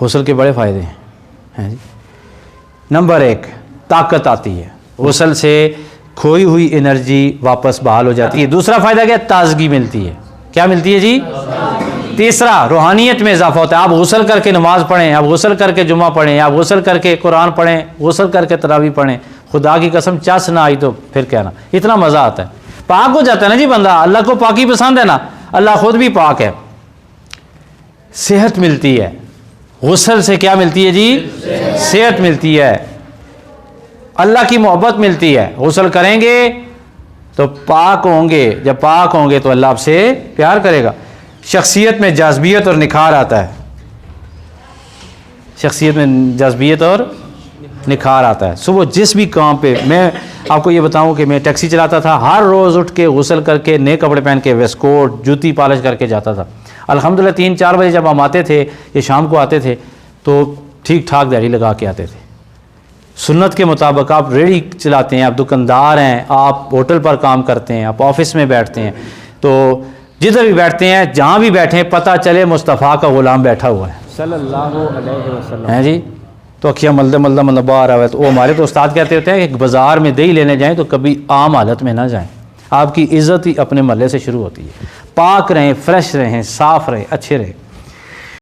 गुस्ल के बड़े फ़ायदे हैं जी। नंबर 1, ताकत आती है, गुस्ल से खोई हुई एनर्जी वापस बहाल हो जाती है। दूसरा फ़ायदा क्या? ताजगी मिलती है। क्या मिलती है जी? तीसरा, रूहानियत में इजाफा होता है। आप गुस्ल करके नमाज़ पढ़ें, आप गुस्ल करके जुम्मा पढ़ें, आप गुस्ल करके कुरान पढ़ें, गुस्ल करके तरावी पढ़ें, खुदा की कसम चस ना आई तो फिर कहना, इतना मज़ा आता है। पाक हो जाता है ना जी बंदा। अल्लाह को पाकी पसंद है ना, अल्लाह खुद भी पाक है। सेहत मिलती है, गुस्ल से क्या मिलती है जी? सेहत मिलती है, अल्लाह की मोहब्बत मिलती है। गुस्ल करेंगे तो पाक होंगे, जब पाक होंगे तो अल्लाह आपसे प्यार करेगा। शख्सियत में जाज़बियत और निखार आता है, शख्सियत में जाज़बियत और निखार आता है। सुबह जिस भी काम पे, मैं आपको ये बताऊं कि मैं टैक्सी चलाता था, हर रोज़ उठ के गुस्ल करके नए कपड़े पहन के वेस्ट कोट जूती पॉलिश करके जाता था। अल्हम्दुलिल्लाह 3-4 बजे जब हम आते थे या शाम को आते थे तो ठीक ठाक दाढ़ी लगा के आते थे। सुन्नत के मुताबिक आप रेडी चलाते हैं, आप दुकानदार हैं, आप होटल पर काम करते हैं, आप ऑफिस में बैठते हैं, तो जिधर भी बैठते हैं, जहाँ भी बैठे हैं, पता चले मुस्तफ़ा का ग़ुलाम बैठा हुआ है सल्लल्लाहु अलैहि वसल्लम, है जी। तो अखियाँ मलदा मलदा मतलब बाहर आवे। तो वो हमारे तो उस्ताद कहते होते हैं कि बाज़ार में दही लेने जाएँ तो कभी आम हालत में ना जाएँ। आपकी इज़्ज़त ही अपने महल्ले से शुरू होती है। पाक रहें, फ्रेश रहें, साफ़ रहें, अच्छे रहें।